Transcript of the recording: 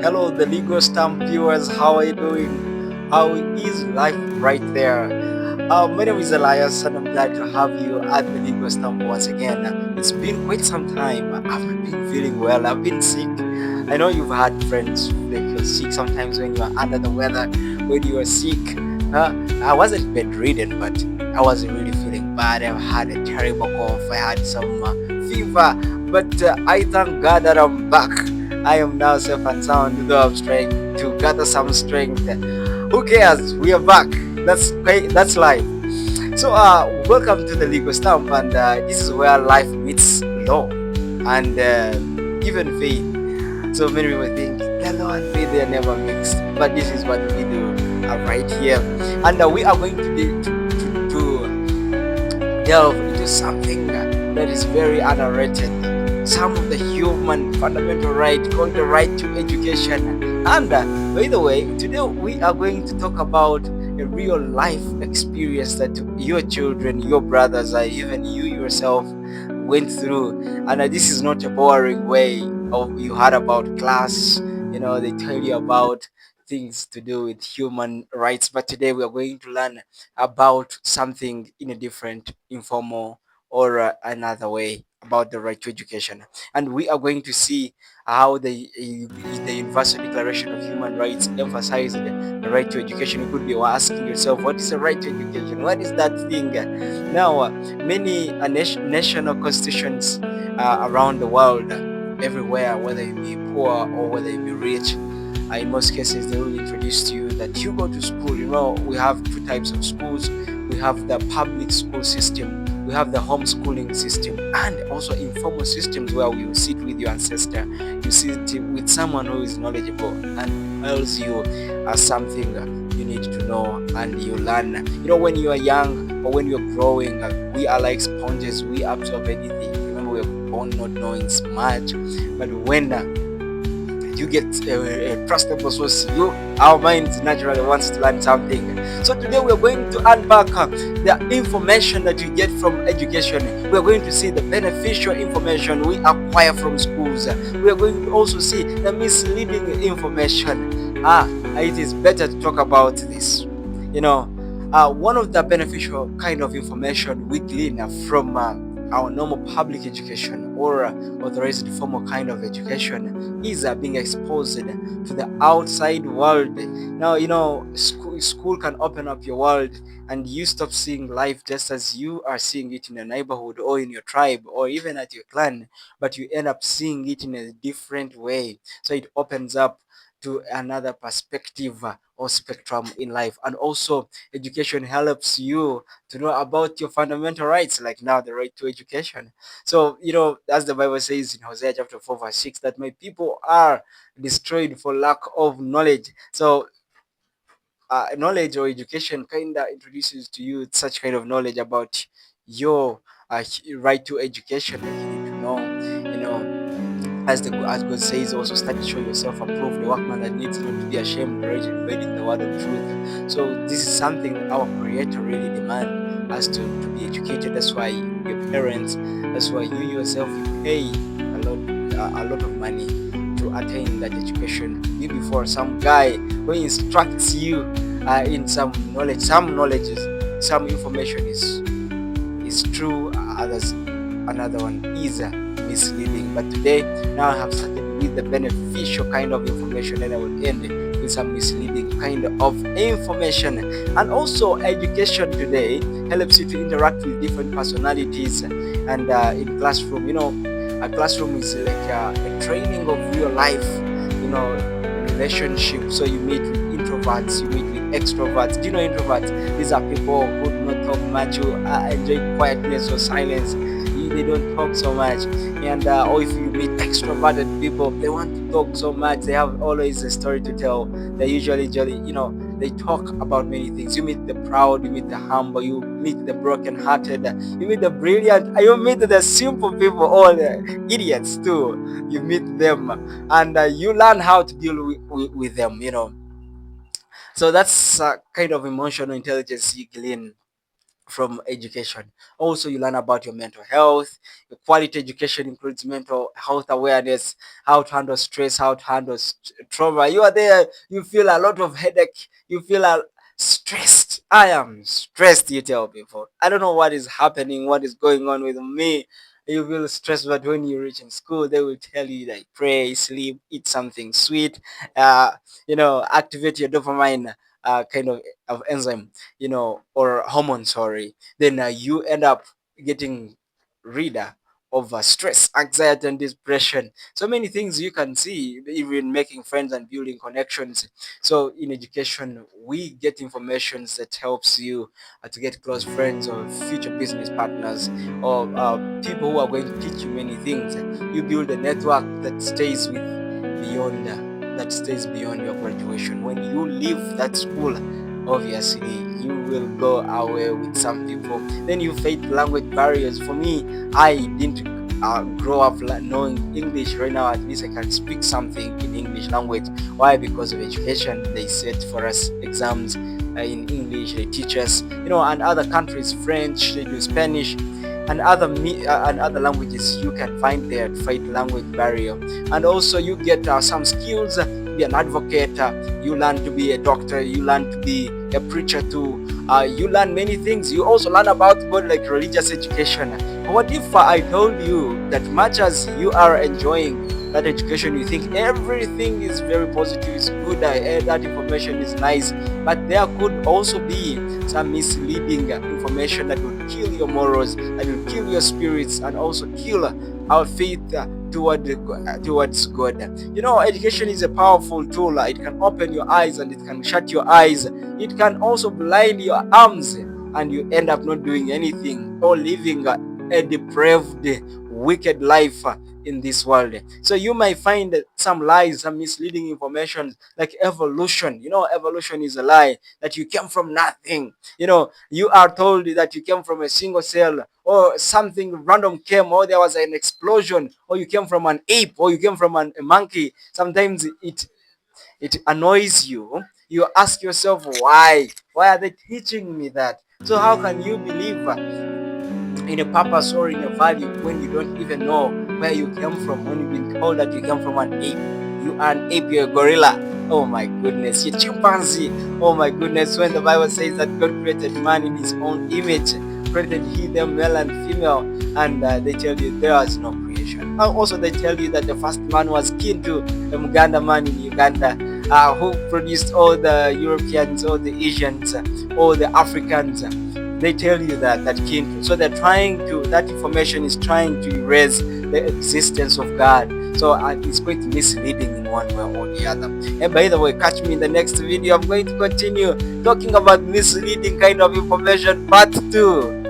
Hello, the Legal Stamp viewers. How are you doing? How is life right there? My name is Elias, and I'm glad to have you at the Legal Stamp once again. It's been quite some time. I've not been feeling well. I've been sick. I know you've had friends that feel sick sometimes when you are under the weather, when you are sick. Uh, I wasn't bedridden, but I wasn't really feeling bad. I had a terrible cough. I had some fever, but I thank God that I'm back. I am now safe and sound, though I'm trying to gather some strength. Who cares? We are back. That's great. That's life. So, welcome to the Legal Stamp, and this is where life meets law and even faith. So many people think the law and faith they are never mixed, but this is what we do right here, and we are going to be to delve into something that is very underrated. Some of the human fundamental right called the right to education. And by the way, today we are going to talk about a real life experience that your children, your brothers, or even you yourself went through. And this is not a boring way of you heard about class. They tell you about things to do with human rights. But today we are going to learn about something in a different, informal, or another way about the right to education. And we are going to see how the Universal Declaration of Human Rights emphasized the right to education. You could be asking yourself, what is the right to education? What is that thing? Now, many national constitutions around the world, everywhere, whether you be poor or whether you be rich, in most cases, they will introduce to you that you go to school. We have two types of schools. We have the public school system, we have the homeschooling system, and also informal systems where you sit with your ancestor, you sit with someone who is knowledgeable and tells you something you need to know, and you learn. When you are young or when you're growing, we are like sponges. We absorb anything. Remember, we are born not knowing much, but when you get a trustable source, our minds naturally wants to learn something. So today we are going to unpack the information that you get from education. We are going to see the beneficial information we acquire from schools. We are going to also see the misleading information. It is better to talk about this. One of the beneficial kind of information we glean from our normal public education or authorized formal kind of education is being exposed to the outside world. Now, school can open up your world, and you stop seeing life just as you are seeing it in your neighborhood or in your tribe or even at your clan, but you end up seeing it in a different way. So it opens up to another perspective or spectrum in life. And also, education helps you to know about your fundamental rights, like now the right to education. So, as the Bible says in Hosea chapter 4, verse 6, that my people are destroyed for lack of knowledge. So, knowledge or education kind of introduces to you such kind of knowledge about your right to education that you need to know. As God says, also study show yourself approved, the workman that needs not to be ashamed, already reading the word of truth. So this is something our Creator really demands us to be educated. That's why your parents, that's why you yourself, you pay a lot of money to attain that education. Be before some guy who instructs you in some knowledge. Some information is true, others another one is misleading. But today, now I have started with the beneficial kind of information, and I will end with some misleading kind of information. And also, education today helps you to interact with different personalities. And in classroom, a classroom is like a training of real life, relationship. So you meet with introverts, you meet with extroverts. Do you know introverts? These are people who do not talk much, who enjoy quietness or silence. They don't talk so much. And or if you meet extroverted people, they want to talk so much. They have always a story to tell. They usually jolly, they talk about many things. You meet the proud, you meet the humble, you meet the broken-hearted, you meet the brilliant, you meet the simple people, all the idiots too. You meet them, and you learn how to deal with them. So that's kind of emotional intelligence you glean from education. Also, you learn about your mental health. Your quality education includes mental health awareness, how to handle stress, how to handle trauma. You are there, you feel a lot of headache, you feel stressed. I am stressed, you tell people. I don't know what is happening, what is going on with me. You feel stressed, but when you reach in school, they will tell you like pray, sleep, eat something sweet, uh, activate your dopamine kind of enzyme, or hormone, sorry. Then you end up getting rid of stress, anxiety, and depression. So many things you can see, even making friends and building connections. So in education, we get information that helps you to get close friends or future business partners, or people who are going to teach you many things. You build a network that stays beyond your graduation. When you leave that school, obviously you will go away with some people. Then you face language barriers. For me, I didn't grow up knowing English. Right now, at least I can speak something in English language. Why? Because of education. They set for us exams in English. They teach us, and other countries, French, they do Spanish, and other languages you can find there to fight language barrier. And also you get some skills, be an advocate, you learn to be a doctor, you learn to be a preacher too, you learn many things. You also learn about God, like religious education. What if I told you that much as you are enjoying that education, you think everything is very positive, it's good, that information is nice, but there could also be some misleading information that will kill your morals, that will kill your spirits, and also kill our faith towards God. Education is a powerful tool. It can open your eyes and it can shut your eyes. It can also blind your arms, and you end up not doing anything or living a depraved, wicked life in this world. So you might find some lies, some misleading information, like evolution. Evolution is a lie, that you came from nothing. You are told that you came from a single cell, or something random came, or there was an explosion, or you came from an ape, or you came from a monkey. Sometimes it annoys you. You ask yourself, why are they teaching me that? So how can you believe in a purpose or in a value when you don't even know where you came from? When you've been told that you came from an ape, you are an ape, you're a gorilla. Oh my goodness, you're chimpanzee. Oh my goodness, when the Bible says that God created man in his own image, created he them male and female, and they tell you there was no creation. And also they tell you that the first man was kin to a Muganda man in Uganda, who produced all the Europeans, all the Asians, all the Africans. They tell you that kin. So that information is trying to erase the existence of God. So it's quite misleading in one way or the other. And by the way, catch me in the next video. I'm going to continue talking about misleading kind of information, part 2.